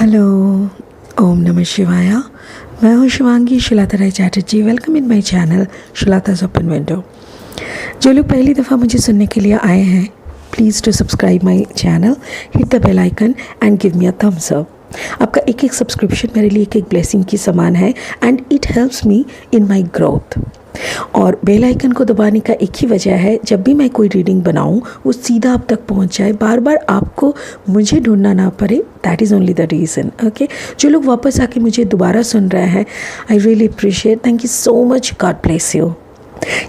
Hello, ओम नमः शिवाय। मैं हूँ Shivangi Shilata Rai Chatterjee. Welcome in my channel Shilata's open window. जो लोग पहली दफ़ा मुझे सुनने के लिए आए हैं, please to subscribe my channel, hit the bell icon and give me a thumbs up. आपका एक एक सब्सक्रिप्शन मेरे लिए एक एक ब्लेसिंग की समान है and it helps me in my growth. और बेल आइकन को दबाने का एक ही वजह है, जब भी मैं कोई रीडिंग बनाऊं वो सीधा आप तक पहुंच जाए, बार बार आपको मुझे ढूंढना ना पड़े। That is only the reason. Okay, जो लोग वापस आके मुझे दोबारा सुन रहे हैं, I really appreciate. Thank you so much. God bless you.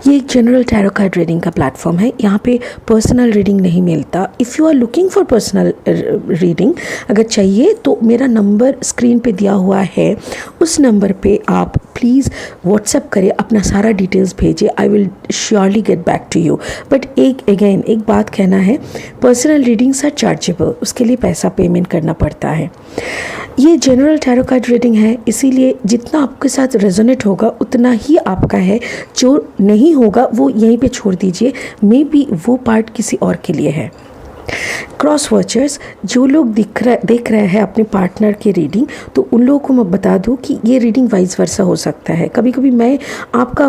ये एक जनरल टैरो कार्ड रीडिंग का प्लेटफॉर्म है। यहाँ पे पर्सनल रीडिंग नहीं मिलता। If you are looking for personal reading अगर चाहिए तो मेरा नंबर स्क्रीन पे दिया हुआ है, उस नंबर पे आप प्लीज़ व्हाट्सएप करें, अपना सारा डिटेल्स भेजिए। I will surely get back to you. But एक बात कहना है, पर्सनल रीडिंग्स आर चार्जेबल, उसके लिए पैसा पेमेंट करना पड़ता है। ये जनरल टैरो कार्ड रीडिंग है, इसीलिए जितना आपके साथ रेजोनेट होगा उतना ही आपका है। जो नहीं होगा वो यहीं पे छोड़ दीजिए, मे बी वो पार्ट किसी और के लिए है। क्रॉस वॉचर्स, जो लोग देख रहे हैं अपने पार्टनर की रीडिंग, तो उन लोगों को मैं बता दूं कि ये रीडिंग वाइस वर्सा हो सकता है। कभी कभी मैं आपका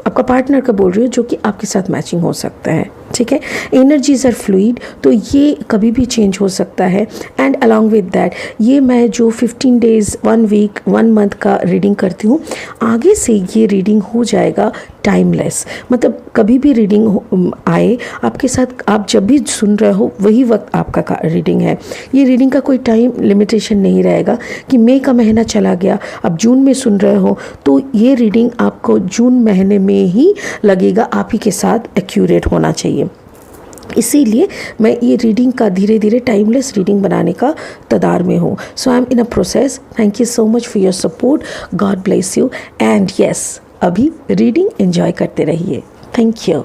आपका पार्टनर का बोल रही हूँ, जो कि आपके साथ मैचिंग हो सकता है। ठीक है, एनर्जीज आर फ्लूइड, तो ये कभी भी चेंज हो सकता है। एंड अलॉन्ग विद दैट, ये मैं जो 15 डेज़, 1 वीक, 1 मंथ का रीडिंग करती हूँ, आगे से ये रीडिंग हो जाएगा टाइमलेस। मतलब कभी भी रीडिंग आए आपके साथ, आप जब भी सुन रहे हो वही वक्त आपका रीडिंग है। ये रीडिंग का कोई टाइम लिमिटेशन नहीं रहेगा कि मई का महीना चला गया, अब जून में सुन रहे हो तो ये रीडिंग आपको जून महीने में ही लगेगा, आप ही के साथ एक्यूरेट होना चाहिए। इसीलिए मैं ये रीडिंग का धीरे धीरे टाइमलेस रीडिंग बनाने का तदार में हूँ। So I am in a process. Thank you so much for your support. God bless you and yes, अभी रीडिंग एंजॉय करते रहिए। थैंक यू।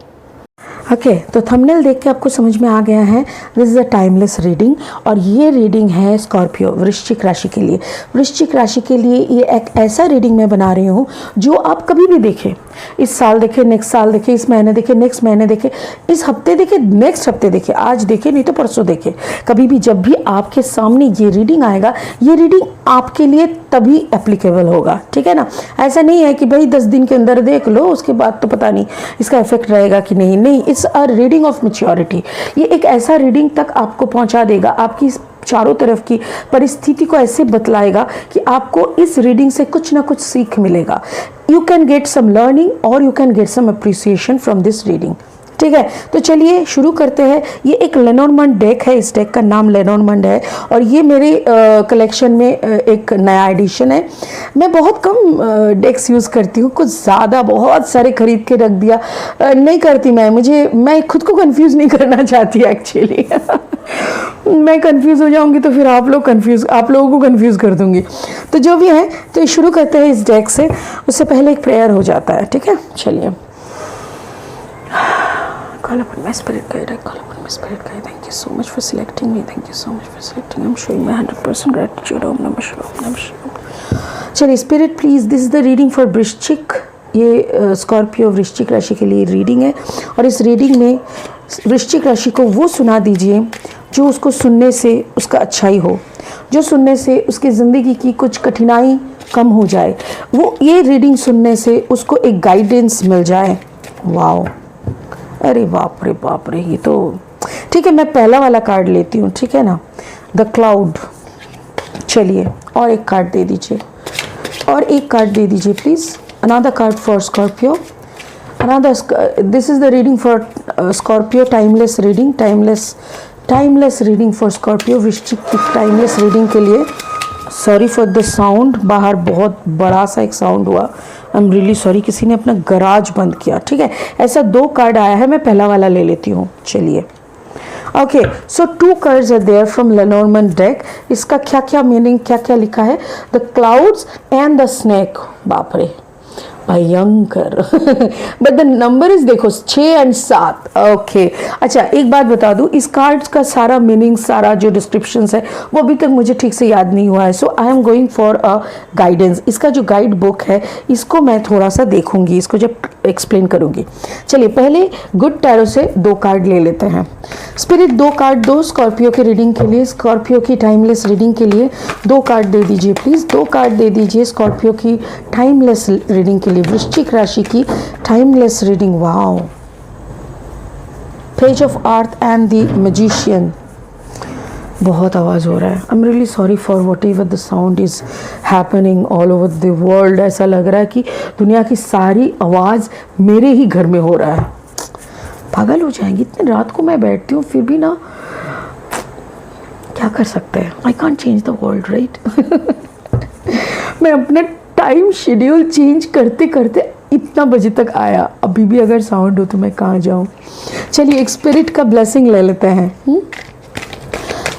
ओके, तो थंबनेल देख के आपको समझ में आ गया है, this is a timeless reading. और ये रीडिंग है स्कॉर्पियो, वृश्चिक राशि के लिए। वृश्चिक राशि के लिए ये एक ऐसा रीडिंग मैं बना रही हूँ जो आप कभी भी देखें, इस साल देखें, नेक्स्ट साल देखें, इस महीने देखें, नेक्स्ट महीने देखें, इस हफ्ते देखें, नेक्स्ट हफ्ते देखें, आज देखें नहीं तो परसों देखें, कभी भी जब भी आपके सामने ये रीडिंग आएगा, ये रीडिंग आपके लिए तभी एप्लीकेबल होगा। ठीक है ना, ऐसा नहीं है कि भाई 10 दिन के अंदर देख लो, उसके बाद तो पता नहीं इसका इफेक्ट रहेगा कि नहीं। नहीं, it's a reading of maturity. ये एक ऐसा रीडिंग तक आपको पहुंचा देगा, आपकी चारों तरफ की परिस्थिति को ऐसे बतलाएगा कि आपको इस रीडिंग से कुछ ना कुछ सीख मिलेगा। You can get some learning और you can get some appreciation from this reading. ठीक है, तो चलिए शुरू करते हैं। ये एक लेनोर्मंड डेक है, इस डेक का नाम लेनोर्मंड है और ये मेरे कलेक्शन में एक नया एडिशन है। मैं बहुत कम डेक्स यूज़ करती हूँ, कुछ ज़्यादा बहुत सारे खरीद के रख दिया नहीं करती मैं खुद को कंफ्यूज नहीं करना चाहती एक्चुअली। मैं कंफ्यूज हो जाऊंगी तो फिर आप लोगों को कंफ्यूज कर दूंगी। तो जो भी है, तो शुरू करते हैं इस डेक से। उससे पहले एक प्रेयर हो जाता है। ठीक है, चलिए। Call upon my spirit guide. I call upon my spirit guide. Thank you so much for selecting me. Thank you so much for selecting. I'm showing my 100% gratitude. Om Namah Shivaya. Om Namah Shivaya. चलिए, spirit please, this is the reading for वृश्चिक। ये Scorpio वृश्चिक राशि के लिए reading है और इस रीडिंग में वृश्चिक राशि को वो सुना दीजिए जो उसको सुनने से उसका अच्छाई हो, जो सुनने से उसकी ज़िंदगी की कुछ कठिनाई कम हो जाए, वो ये रीडिंग सुनने से उसको एक गाइडेंस मिल जाए। वाओ, अरे बाप रे, ये तो ठीक है। मैं पहला वाला कार्ड लेती हूँ, ठीक है ना, द क्लाउड। चलिए, और एक कार्ड दे दीजिए, और एक कार्ड दे दीजिए please. Another card for Scorpio, this is the reading for Scorpio, timeless reading, timeless reading for Scorpio, वृश्चिक की टाइमलेस रीडिंग के लिए। सॉरी फॉर द साउंड, बाहर बहुत बड़ा सा एक साउंड हुआ। आई एम रियली सॉरी, किसी ने अपना गराज बंद किया। ठीक है, ऐसा 2 कार्ड आया है, मैं पहला वाला ले लेती हूँ। चलिए, okay, so 2 cards are there from Lenormand deck. इसका क्या क्या मीनिंग, क्या क्या लिखा है? The clouds and the snake. बाप रे, भयंकर बट द नंबर इज देखो 6 एंड 7। ओके अच्छा एक बात बता दूं, इस कार्ड्स का सारा मीनिंग, सारा जो डिस्क्रिप्शन है वो अभी तक मुझे ठीक से याद नहीं हुआ है। So I am going for a guidance. इसका जो गाइड बुक है इसको मैं थोड़ा सा देखूंगी, इसको जब एक्सप्लेन करूंगी। चलिए पहले गुड टैरो से 2 कार्ड ले लेते हैं। स्पिरिट 2 कार्ड दो स्कॉर्पियो के रीडिंग के लिए, स्कॉर्पियो की टाइमलेस रीडिंग के लिए 2 कार्ड दे दीजिए प्लीज़। 2 कार्ड दे दीजिए स्कॉर्पियो की टाइमलेस रीडिंग के लिए, वृश्चिक राशि की timeless reading. Wow, page of earth and the magician. बहुत आवाज़ हो रहा है। I am really sorry for what ever the sound is happening all over the world. ऐसा लग रहा है कि दुनिया की सारी आवाज़ मेरे ही घर में हो रहा है। पागल हो जाएंगी, इतनी रात को मैं बैठती हूँ फिर भी ना, क्या कर सकते हैं। I can't change the world right. मैं अपने टाइम शेड्यूल चेंज करते करते इतना बजे तक आया, अभी भी अगर साउंड हो तो मैं कहाँ जाऊँ। चलिए एक स्पिरिट का ब्लेसिंग ले लेते हैं।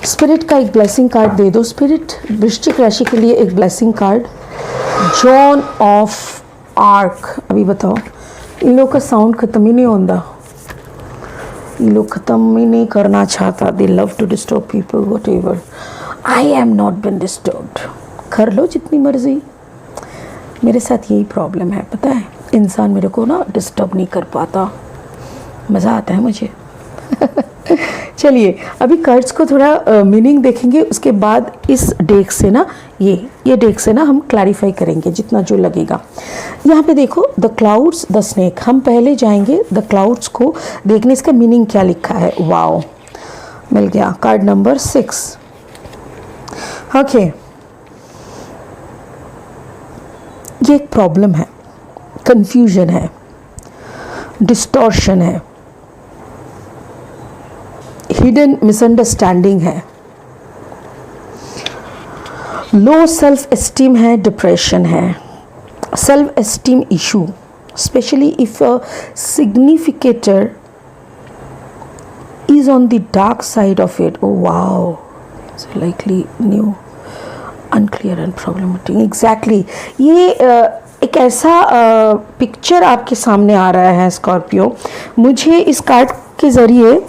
स्पिरिट का एक ब्लेसिंग कार्ड दे दो। स्पिरिट वृश्चिक राशि के लिए एक blessing card, John of arc. अभी बताओ, इन लोग का साउंड खत्म ही नहीं होता, ये लोग ख़त्म ही नहीं करना चाहता। They love to disturb people whatever. I am not been disturbed. कर लो जितनी मर्जी, मेरे साथ यही प्रॉब्लम है पता है, इंसान मेरे को ना डिस्टर्ब नहीं कर पाता, मज़ा आता है मुझे। चलिए अभी कार्ड्स को थोड़ा मीनिंग देखेंगे, उसके बाद इस डेक से ना ये डेक से ना हम क्लैरिफाई करेंगे जितना जो लगेगा। यहाँ पे देखो द क्लाउड्स द स्नेक। हम पहले जाएंगे द क्लाउड्स को देखने, इसका मीनिंग क्या लिखा है। वाओ, मिल गया कार्ड नंबर 6। ओके, ये एक प्रॉब्लम है, कंफ्यूजन है, डिस्टॉर्शन है, हिडन मिसअंडरस्टैंडिंग है, लो सेल्फ एस्टीम है, डिप्रेशन है, self esteem issue, specially if a significator is on the dark side of it. Oh wow, so likely new, unclear and problematic. Exactly, ये एक ऐसा picture आपके सामने आ रहा है स्कॉर्पियो। मुझे इस कार्ड के ज़रिए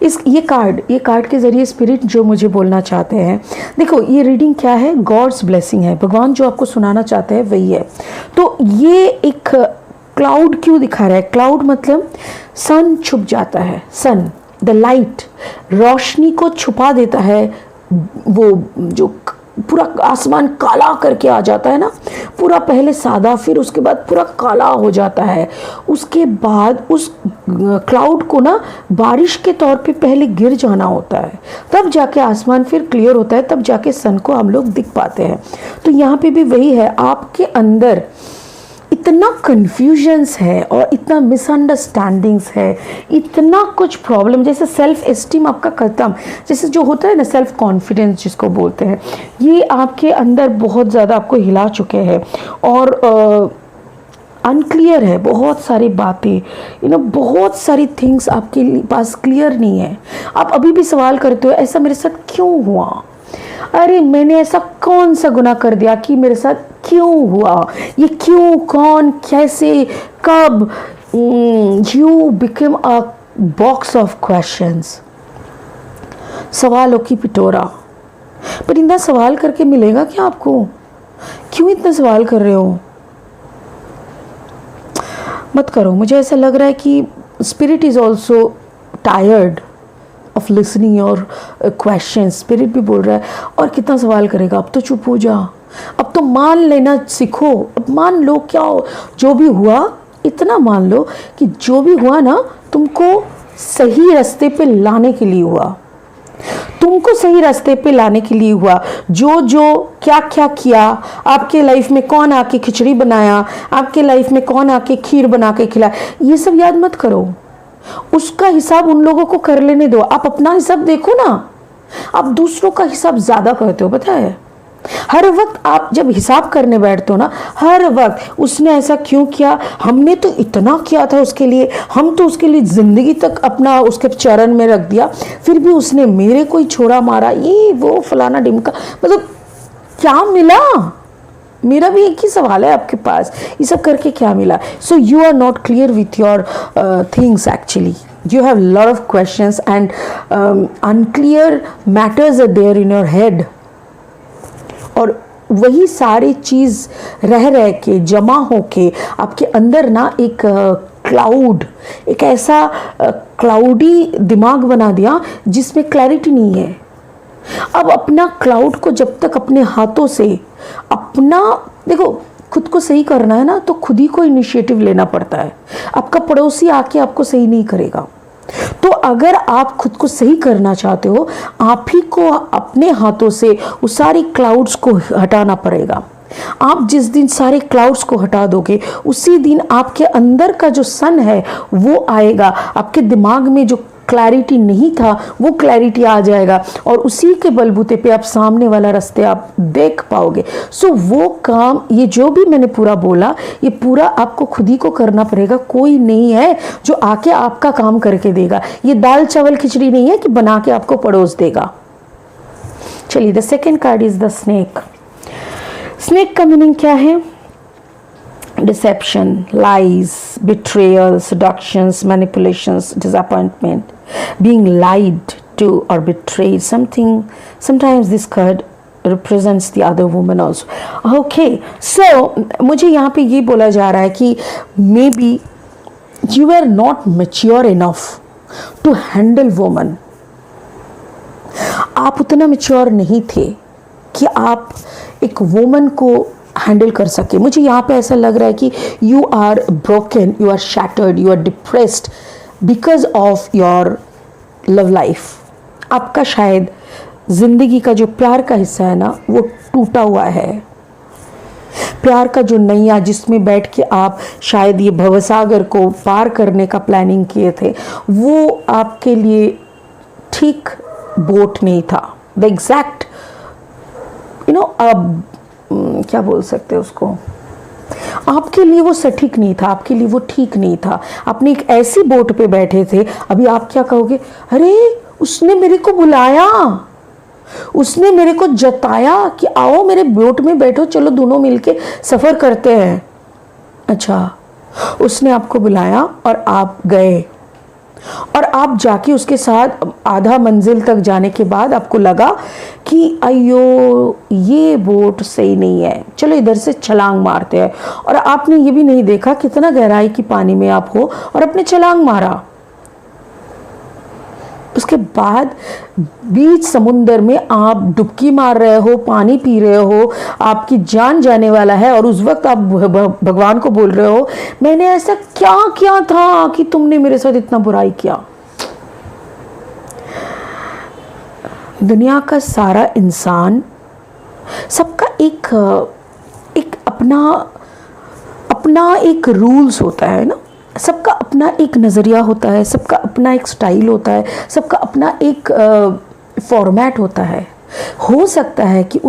ये कार्ड के ज़रिए स्पिरिट जो मुझे बोलना चाहते हैं, देखो ये रीडिंग क्या है, गॉड्स ब्लेसिंग है, भगवान जो आपको सुनाना चाहते हैं वही है। तो ये एक क्लाउड क्यों दिखा रहा है, क्लाउड मतलब सन छुप जाता है, सन द लाइट रोशनी को छुपा देता है, वो जो पूरा आसमान काला करके आ जाता है ना, पूरा पहले सादा फिर उसके बाद पूरा काला हो जाता है, उसके बाद उस क्लाउड को ना बारिश के तौर पे पहले गिर जाना होता है, तब जाके आसमान फिर क्लियर होता है, तब जाके सन को हम लोग दिख पाते हैं। तो यहाँ पे भी वही है, आपके अंदर इतना कन्फ्यूजन्स है और इतना मिसअंडरस्टैंडिंग्स है, इतना कुछ प्रॉब्लम, जैसे सेल्फ एस्टीम आपका खत्म, जैसे जो होता है ना सेल्फ कॉन्फिडेंस जिसको बोलते हैं, ये आपके अंदर बहुत ज़्यादा आपको हिला चुके हैं और अनक्लियर है बहुत सारी बातें, बहुत सारी थिंग्स आपके पास क्लियर नहीं है। आप अभी भी सवाल करते हो ऐसा मेरे साथ क्यों हुआ, अरे मैंने ऐसा कौन सा गुनाह कर दिया कि मेरे साथ क्यों हुआ, ये क्यों, कौन, कैसे, कब। You become a box of questions, सवालों की पिटोरा। पर इतना सवाल करके मिलेगा क्या आपको, क्यों इतना सवाल कर रहे हो, मत करो। मुझे ऐसा लग रहा है कि spirit is also tired of listening your question. Spirit भी बोल रहा है और कितना सवाल करेगा, अब तो चुप हो जा, अब तो मान लेना सीखो, अब मान लो क्या हो, जो भी हुआ इतना मान लो कि जो भी हुआ ना तुमको सही रास्ते पे लाने के लिए हुआ, तुमको सही रास्ते पे लाने के लिए हुआ। जो जो क्या क्या किया, आपके लाइफ में कौन आके खिचड़ी बनाया, आपके लाइफ में कौन आके खीर बना के खिलाया, ये सब याद मत करो, उसका हिसाब उन लोगों को कर लेने दो, आप अपना हिसाब देखो ना। आप दूसरों का हिसाब ज़्यादा करते हो, पता है, हर वक्त आप जब हिसाब करने बैठते हो ना, हर वक्त उसने ऐसा क्यों किया, हमने तो इतना किया था उसके लिए, हम तो उसके लिए ज़िंदगी तक अपना उसके चरण में रख दिया, फिर भी उसने मेरे को ही छोड़ा मारा, ये वो फलाना ढिमका, मतलब क्या मिला, मेरा भी एक ही सवाल है आपके पास, ये सब करके क्या मिला? So you are not clear with your things actually. You have a lot of questions and unclear matters are there in your head. और वही सारी चीज़ रह के जमा होके आपके अंदर ना एक क्लाउड, एक ऐसा क्लाउडी दिमाग बना दिया जिसमें क्लैरिटी नहीं है. अब अपना क्लाउड को जब तक अपने हाथों से अपना, देखो खुद को सही करना है ना तो खुद ही को इनिशिएटिव लेना पड़ता है. आपका पड़ोसी आके आपको सही नहीं करेगा. तो अगर आप खुद को सही करना चाहते हो, आप ही को अपने हाथों से उस सारी क्लाउड्स को हटाना पड़ेगा. आप जिस दिन सारे क्लाउड्स को हटा दोगे उसी दिन आपके अंदर का जो सन है वो आएगा. आपके दिमाग में जो क्लैरिटी नहीं था वो क्लैरिटी आ जाएगा और उसी के बलबूते पे आप सामने वाला रास्ते आप देख पाओगे. सो वो काम, ये जो भी मैंने पूरा बोला, ये पूरा आपको खुद ही को करना पड़ेगा. कोई नहीं है जो आके आपका काम करके देगा. ये दाल चावल खिचड़ी नहीं है कि बना के आपको परोस देगा. चलिए, the second card is the snake. Snake का मीनिंग क्या है? Deception, lies, betrayal, seductions, manipulations, disappointment, being lied to or betrayed. Sometimes this card represents the other woman also. Okay, so मुझे यहाँ पे ये बोला जा रहा है कि maybe you were not mature enough to handle woman. आप उतना mature नहीं थे कि आप एक वुमन को हैंडल कर सके. मुझे यहाँ पे ऐसा लग रहा है कि you are broken, you are shattered, you are depressed because of your love life. आपका शायद जिंदगी का जो प्यार का हिस्सा है ना वो टूटा हुआ है. प्यार का जो नैया जिसमें बैठ के आप शायद ये भवसागर को पार करने का प्लानिंग किए थे, वो आपके लिए ठीक बोट नहीं था. द एग्जैक्ट क्या बोल सकते हैं उसको, आपके लिए वो सटीक नहीं था, आपके लिए वो ठीक नहीं था. आपने एक ऐसी बोट पे बैठे थे. अभी आप क्या कहोगे? अरे उसने मेरे को बुलाया, उसने मेरे को जताया कि आओ मेरे बोट में बैठो, चलो दोनों मिलके सफर करते हैं. अच्छा, उसने आपको बुलाया और आप गए और आप जाके उसके साथ आधा मंजिल तक जाने के बाद आपको लगा कि अयो ये बोट सही नहीं है, चलो इधर से छलांग मारते हैं. और आपने ये भी नहीं देखा कितना गहराई की पानी में आप हो और आपने छलांग मारा. उसके बाद बीच समुंदर में आप डुबकी मार रहे हो, पानी पी रहे हो, आपकी जान जाने वाला है और उस वक्त आप भगवान को बोल रहे हो मैंने ऐसा क्या किया था कि तुमने मेरे साथ इतना बुराई किया. दुनिया का सारा इंसान, सबका एक अपना एक रूल्स होता है ना. सबका अपना एक नज़रिया होता है, सबका अपना एक स्टाइल होता है, सबका अपना एक फॉर्मेट होता है. हो सकता है कि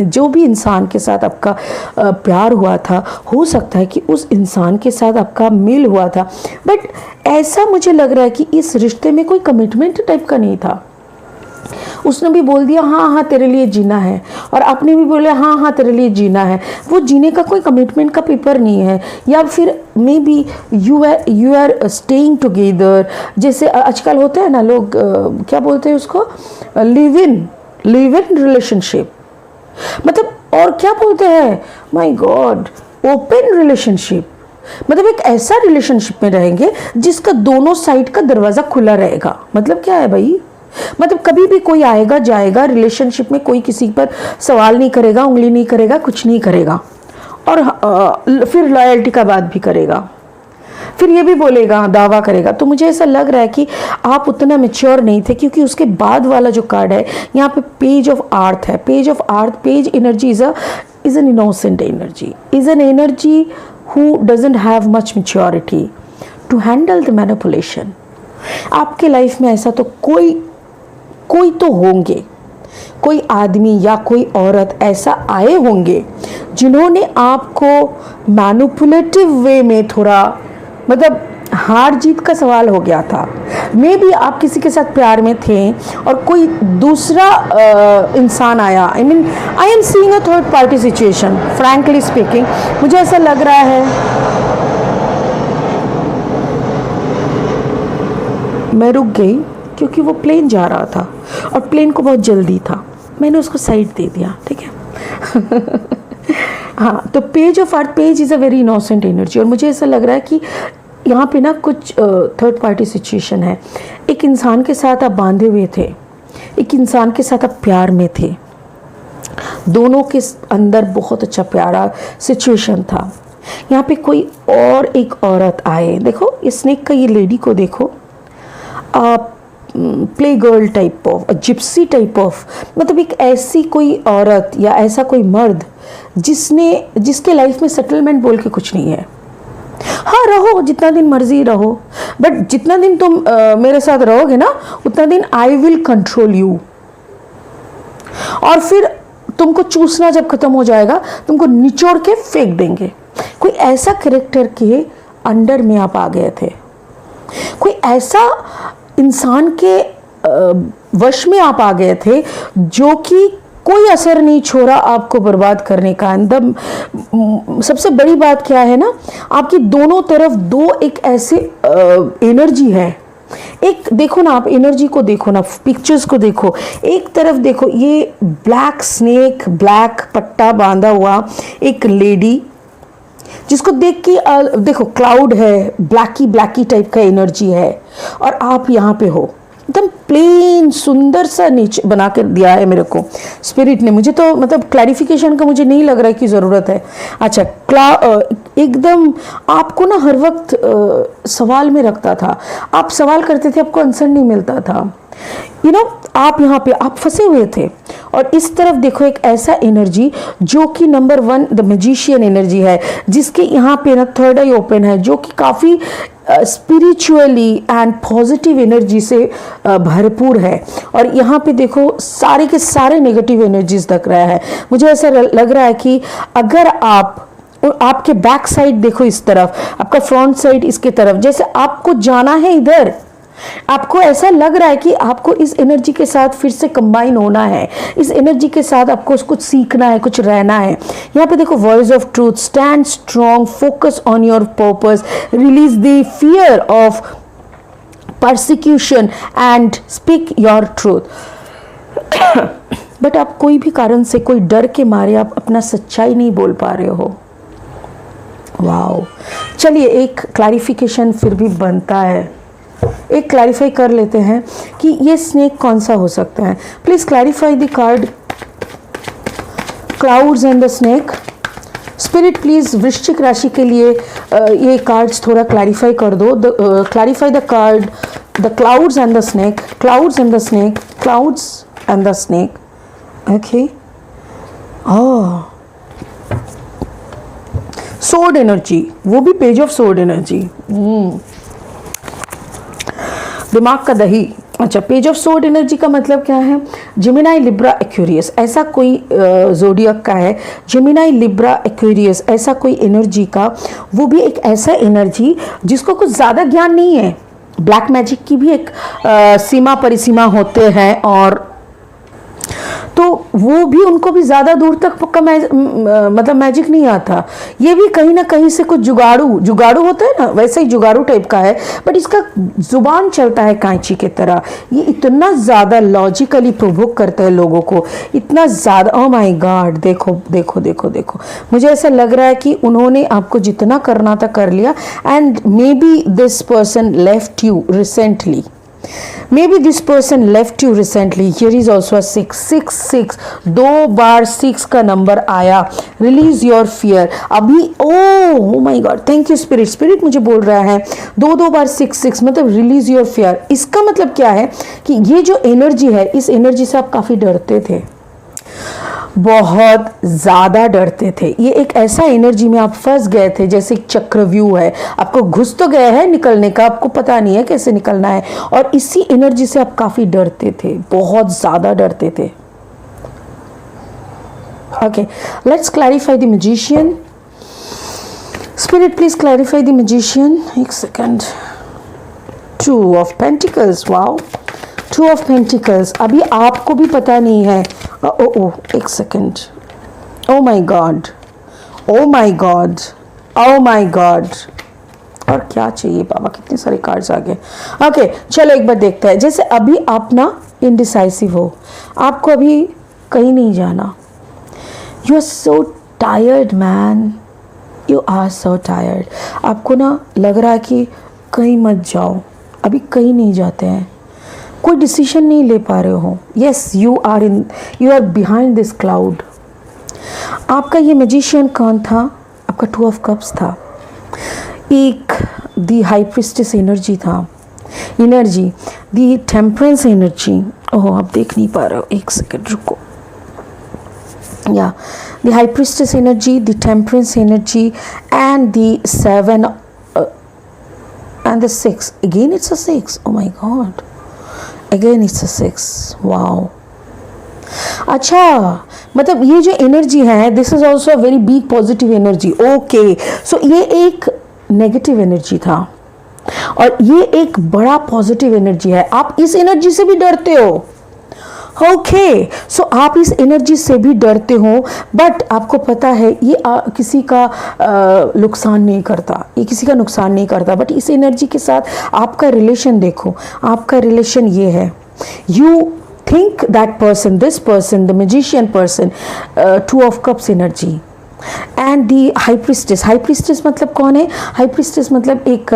जो भी इंसान के साथ आपका प्यार हुआ था, हो सकता है कि उस इंसान के साथ आपका मिल हुआ था, बट ऐसा मुझे लग रहा है कि इस रिश्ते में कोई कमिटमेंट टाइप का नहीं था. उसने भी बोल दिया हाँ हाँ तेरे लिए जीना है और आपने भी बोला हाँ हाँ तेरे लिए जीना है. वो जीने का कोई कमिटमेंट का पेपर नहीं है. या फिर maybe you are staying together, जैसे आजकल होते हैं ना लोग, क्या बोलते हैं उसको, लिव इन रिलेशनशिप. मतलब और क्या बोलते हैं, माय गॉड, ओपन रिलेशनशिप. मतलब एक ऐसा रिलेशनशिप में रहेंगे जिसका दोनों साइड का दरवाज़ा खुला रहेगा. मतलब क्या है भाई, मतलब कभी भी कोई आएगा जाएगा रिलेशनशिप में, कोई किसी पर सवाल नहीं करेगा, उंगली नहीं करेगा, कुछ नहीं करेगा. और फिर लॉयल्टी का बात भी करेगा, फिर ये भी बोलेगा, दावा करेगा. तो मुझे ऐसा लग रहा है कि आप उतना मैच्योर नहीं थे, क्योंकि उसके बाद वाला जो कार्ड है यहाँ पे पेज ऑफ आर्थ है. Page of earth, page energy is an innocent energy, is an energy who doesn't have much maturity to handle the manipulation. आपके लाइफ में ऐसा तो कोई तो होंगे, कोई आदमी या कोई औरत ऐसा आए होंगे जिन्होंने आपको मैनिपुलेटिव वे में थोड़ा, मतलब हार जीत का सवाल हो गया था। मे बी आप किसी के साथ प्यार में थे और कोई दूसरा इंसान आया। I am seeing a third party situation, frankly speaking. मुझे ऐसा लग रहा है, मैं रुक गई क्योंकि वो प्लेन जा रहा था और प्लेन को बहुत जल्दी था, मैंने उसको साइड दे दिया, ठीक है। हाँ, तो page of earth, page is a very innocent energy, और मुझे ऐसा लग रहा है कि यहाँ पे ना कुछ थर्ड पार्टी सिचुएशन है। एक इंसान के साथ आप बांधे हुए थे, एक इंसान के साथ आप प्यार में थे, दोनों के अंदर बहुत अच्छा प्यारा सिचुएशन था। यहाँ पे कोई और एक औरत आए, देखो इस स्नेक का ये लेडी को देखो, play girl type of, Gypsy type of, मतलब एक ऐसी कोई औरत या ऐसा कोई मर्द जिसके लाइफ में सेटलमेंट बोल के कुछ नहीं है। हाँ, रहो जितना दिन मर्जी रहो, बट जितना दिन तुम मेरे साथ रहोगे ना, उतना दिन आई विल कंट्रोल यू, और फिर तुमको चूसना जब खत्म हो जाएगा तुमको निचोड़ के फेंक देंगे। कोई ऐसा कैरेक्टर के अंडर में आप आ गए थे, कोई ऐसा इंसान के वश में आप आ गए थे जो कि कोई असर नहीं छोड़ा आपको बर्बाद करने का। अंदर सबसे बड़ी बात क्या है ना, आपकी दोनों तरफ दो एक ऐसे एनर्जी है। एक देखो ना, आप एनर्जी को देखो ना, पिक्चर्स को देखो, एक तरफ देखो ये ब्लैक स्नेक, ब्लैक पट्टा बांधा हुआ एक लेडी, जिसको देख के देखो क्लाउड है, ब्लैकी टाइप का एनर्जी है, और आप यहाँ पे हो एकदम प्लेन सुंदर सा नीचे बना कर दिया है मेरे को स्पिरिट ने। मुझे तो मतलब क्लैरिफिकेशन का मुझे नहीं लग रहा है कि ज़रूरत है। अच्छा, एकदम आपको ना हर वक्त सवाल में रखता था, आप सवाल करते थे, आपको आंसर नहीं मिलता था। यू नो, आप यहाँ पे आप फंसे हुए थे, और इस तरफ देखो एक ऐसा एनर्जी जो कि नंबर 1 द मैजिशियन एनर्जी है, जिसके यहाँ पे ना थर्ड आई ओपन है, जो कि काफ़ी स्पिरिचुअली एंड पॉजिटिव एनर्जी से भरपूर है। और यहाँ पे देखो सारे के सारे नेगेटिव एनर्जीज दिख रहा है। मुझे ऐसा लग रहा है कि अगर आपके बैक साइड देखो इस तरफ, आपका फ्रंट साइड इसके तरफ, जैसे आपको जाना है इधर, आपको ऐसा लग रहा है कि आपको इस एनर्जी के साथ फिर से कंबाइन होना है, इस एनर्जी के साथ आपको कुछ सीखना है, कुछ रहना है। यहाँ पे देखो voice of truth, stand strong, focus on your purpose, release the fear of persecution and speak your truth. But आप कोई भी कारण से, कोई डर के मारे आप अपना सच्चाई नहीं बोल पा रहे हो। वाओ, चलिए एक क्लैरिफिकेशन फिर भी बनता है, एक क्लैरिफाई कर लेते हैं कि ये स्नेक कौन सा हो सकता है। Please clarify the card clouds and the snake. Spirit please वृश्चिक राशि के लिए ये कार्ड्स थोड़ा क्लैरिफाई कर दो। Clarify the card the clouds and the snake, clouds and the snake, clouds and the snake. Okay, sword energy, वो भी पेज ऑफ सोर्ड एनर्जी, दिमाग का दही। अच्छा, पेज ऑफ सोर्ड एनर्जी का मतलब क्या है? जेमिनाई, लिब्रा, एक्वेरियस, ऐसा कोई जोडियक का है, जेमिनाई, लिब्रा, एक्वेरियस, ऐसा कोई एनर्जी का, वो भी एक ऐसा एनर्जी जिसको कुछ ज़्यादा ज्ञान नहीं है। ब्लैक मैजिक की भी एक सीमा परिसीमा होते हैं, और तो वो भी, उनको भी ज़्यादा दूर तक पक्का मतलब मैजिक नहीं आता। ये भी कहीं ना कहीं से कुछ जुगाड़ू होता है ना, वैसे ही जुगाड़ू टाइप का है, बट इसका जुबान चलता है कांची की तरह। ये इतना ज़्यादा लॉजिकली प्रोवोक करता है लोगों को, इतना ज़्यादा। ओह माय गॉड, देखो देखो देखो देखो, मुझे ऐसा लग रहा है कि उन्होंने आपको जितना करना था कर लिया, and may be this person left you recently. Maybe this person left you recently. Here is also a 666, 2 बार 6 का नंबर आया। Release your fear। अभी oh my God, thank you spirit मुझे बोल रहा है 2 बार 6 मतलब release your fear। इसका मतलब क्या है कि ये जो एनर्जी है, इस एनर्जी से आप काफ़ी डरते थे, बहुत ज़्यादा डरते थे। ये एक ऐसा एनर्जी में आप फंस गए थे, जैसे एक चक्रव्यूह है, आपको घुस तो गया है, निकलने का आपको पता नहीं है कैसे निकलना है, और इसी एनर्जी से आप काफ़ी डरते थे, बहुत ज़्यादा डरते थे। Okay, let's clarify the magician. Spirit please clarify the magician. एक second. Two of pentacles, wow, two of pentacles. अभी आपको भी पता नहीं है, ओ एक second, oh my God, oh my God, oh my God, और क्या चाहिए बाबा, कितने सारे कार्ड्स आ गए। ओके चलो एक बार देखते हैं। जैसे अभी आप ना इनडिसाइसिव हो, आपको अभी कहीं नहीं जाना, you are so tired man, you are so tired. आपको ना लग रहा है कि कहीं मत जाओ, अभी कहीं नहीं जाते हैं, कोई डिसीजन नहीं ले पा रहे हो। Yes, you are behind this cloud. आपका ये मैजिशियन कौन था? आपका टू ऑफ कप्स था। एक दी हाई प्रिस्टेस एनर्जी था, दी टेम्परेंस एनर्जी। ओह आप देख नहीं पा रहे हो, एक सेकेंड रुको। Yeah, the high priestess energy, the temperance energy, and the 7 and the 6. Again it's a 6. Oh my god, again it's a 6. Wow. अच्छा, मतलब ये जो एनर्जी है, this is also a very big positive energy. Okay, so ये एक negative energy था और ये एक बड़ा पॉजिटिव एनर्जी है। आप इस एनर्जी से भी डरते हो। ओके, सो आप इस एनर्जी से भी डरते हो, बट आपको पता है ये किसी का नुकसान नहीं करता, ये किसी का नुकसान नहीं करता। बट इस एनर्जी के साथ आपका रिलेशन देखो, आपका रिलेशन ये है, you think that person, this person, the magician person, two of cups energy and the high priestess मतलब कौन है? हाई प्रिस्टेस मतलब एक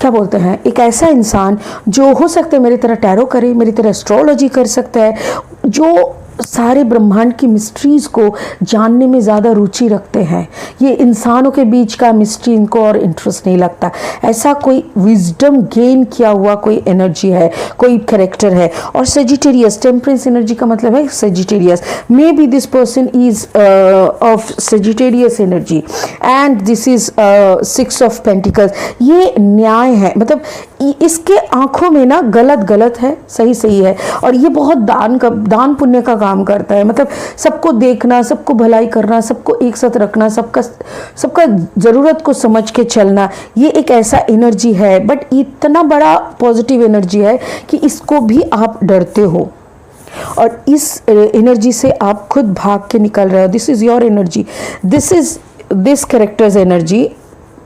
क्या बोलते हैं, एक ऐसा इंसान जो हो सकता है मेरी तरह टैरो करे, मेरी तरह एस्ट्रोलॉजी कर सकता है, जो सारे ब्रह्मांड की मिस्ट्रीज को जानने में ज़्यादा रुचि रखते हैं। ये इंसानों के बीच का मिस्ट्री इनको और इंटरेस्ट नहीं लगता। ऐसा कोई विजडम गेन किया हुआ कोई एनर्जी है, कोई कैरेक्टर है। और सेजिटेरियस, टेम्परेंस एनर्जी का मतलब है Sagittarius. May be this person is of Sagittarius energy and this is 6 of pentacles. ये न्याय है, मतलब इसके आंखों में ना गलत गलत है, सही सही है। और ये बहुत दान पुण्य का काम करता है, मतलब सबको देखना, सबको भलाई करना, सबको एक साथ रखना, सबका ज़रूरत को समझ के चलना, ये एक ऐसा एनर्जी है। बट इतना बड़ा पॉजिटिव एनर्जी है कि इसको भी आप डरते हो और इस एनर्जी से आप खुद भाग के निकल रहे हो। This is your energy, this is this characters energy,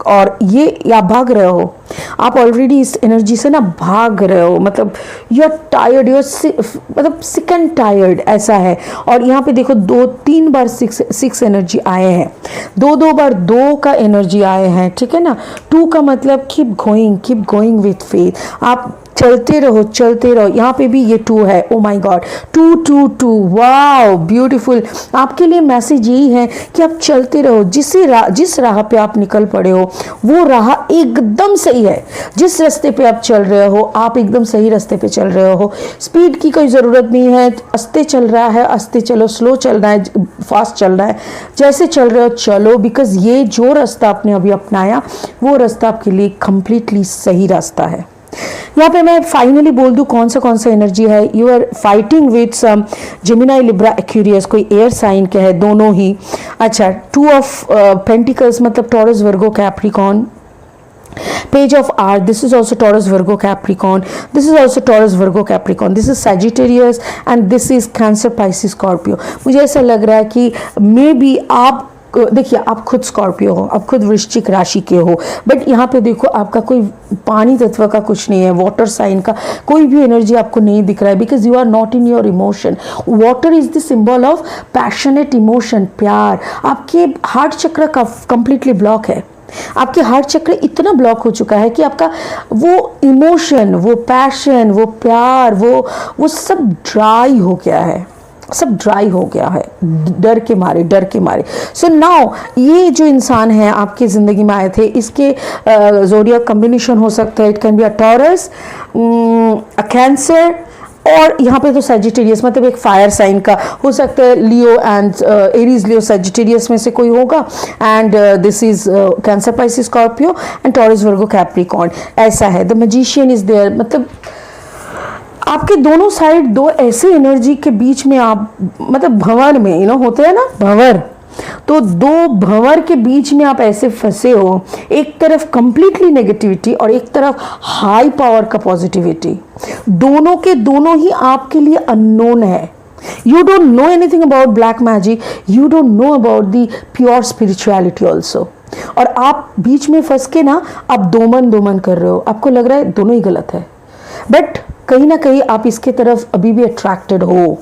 और ये आप भाग रहे हो, आप ऑलरेडी इस एनर्जी से ना भाग रहे हो, मतलब you are tired, you are मतलब सिक एंड टायर्ड ऐसा है। और यहाँ पे देखो 2-3 बार 6 एनर्जी आए हैं, 2 बार 2 का एनर्जी आए हैं, ठीक है ना। 2 का मतलब कीप गोइंग विथ फेथ, आप चलते रहो। यहाँ पे भी ये 2 है। Oh my God, 2 wow beautiful. आपके लिए मैसेज यही है कि आप चलते रहो, जिस राह पे आप निकल पड़े हो वो राह एकदम सही है। जिस रास्ते पे आप चल रहे हो, आप एकदम सही रास्ते पे चल रहे हो। स्पीड की कोई ज़रूरत नहीं है, आस्ते चल रहा है, आस्ते चलो, स्लो चलना है, फास्ट चलना है, जैसे चल रहे हो चलो, बिकॉज ये जो रास्ता आपने अभी अपनाया वो रास्ता आपके लिए कंप्लीटली सही रास्ता है। यहाँ पे मैं फाइनली बोल दूँ कौन सा एनर्जी है। You are fighting with some Gemini, Libra, Aquarius, कोई एयर साइन के है दोनों ही। अच्छा, 2 ऑफ पेंटिकल्स मतलब Taurus, Virgo, Capricorn. Page of Earth, this is also Taurus, Virgo, Capricorn. This is also Taurus, Virgo, Capricorn. This is Sagittarius and this is Cancer, Pisces, Scorpio. मुझे ऐसा लग रहा है कि मे बी आप देखिए, आप खुद स्कॉर्पियो हो, आप खुद वृश्चिक राशि के हो, बट यहाँ पे देखो आपका कोई पानी तत्व का कुछ नहीं है, वाटर साइन का कोई भी एनर्जी आपको नहीं दिख रहा है, because you are not in your emotion. Water is the symbol of passionate emotion, प्यार। आपके हार्ट चक्र का कंप्लीटली ब्लॉक है, आपके हार्ट चक्र इतना ब्लॉक हो चुका है कि आपका वो इमोशन, वो पैशन, वो प्यार, वो सब ड्राई हो गया है, सब ड्राई हो गया है डर के मारे। सो नाउ ये जो इंसान है आपकी ज़िंदगी में आए थे, इसके ज़ोडिएक कॉम्बिनेशन हो सकता है। It can be a Taurus, a cancer, और यहाँ पे तो सेजिटेरियस मतलब एक फायर साइन का हो सकता है, लियो एंड एरीज, लियो सेजिटेरियस में से कोई होगा। And this is cancer, Pisces, Scorpio and taurus, Virgo, Capricorn, ऐसा है। द मैजिशियन इज देयर, मतलब आपके दोनों साइड 2 ऐसे एनर्जी के बीच में आप, मतलब भंवर में होते हैं ना भंवर, तो तो दो भंवर के बीच में आप ऐसे फंसे हो, एक तरफ कंप्लीटली नेगेटिविटी और एक तरफ हाई पावर का पॉजिटिविटी, दोनों के दोनों ही आपके लिए अननोन है। You don't know anything about black magic, you don't know about the pure spirituality also. और आप बीच में फंस के ना आप दोमन कर रहे हो, आपको लग रहा है दोनों ही गलत है, बट कहीं ना कहीं आप इसके तरफ अभी भी अट्रैक्टेड हो,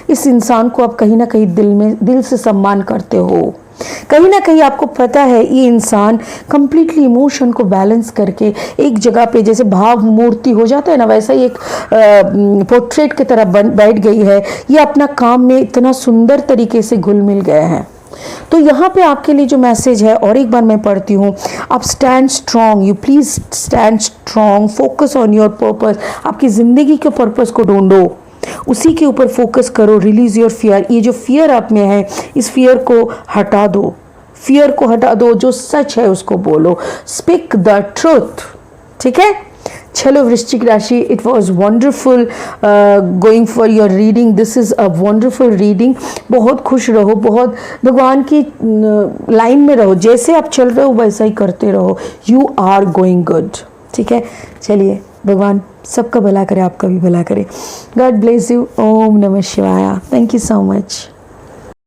इस इंसान को आप कहीं ना कहीं दिल से सम्मान करते हो, कहीं ना कहीं आपको पता है ये इंसान कंप्लीटली इमोशन को बैलेंस करके एक जगह पे जैसे भाव मूर्ति हो जाता है ना, वैसा ही एक पोर्ट्रेट की तरह बैठ गई है, ये अपना काम में इतना सुंदर तरीके से घुल मिल गए हैं। तो यहाँ पे आपके लिए जो मैसेज है और एक बार मैं पढ़ती हूँ, आप stand strong, you please stand strong, focus on your purpose, आपकी ज़िंदगी के पर्पस को ढूंढो, उसी के ऊपर फोकस करो, रिलीज योर फियर, ये जो फियर आप में है इस फियर को हटा दो, फियर को हटा दो, जो सच है उसको बोलो, स्पीक द ट्रूथ, ठीक है। चलो वृश्चिक राशि, it was wonderful going for your reading, this is a wonderful reading. बहुत खुश रहो, बहुत भगवान की लाइन में रहो, जैसे आप चल रहे हो वैसा ही करते रहो, यू आर गोइंग गुड, ठीक है। चलिए भगवान सबका भला करे, आपका भी भला करे। God bless you. ओम नमः शिवाय। Thank you so much.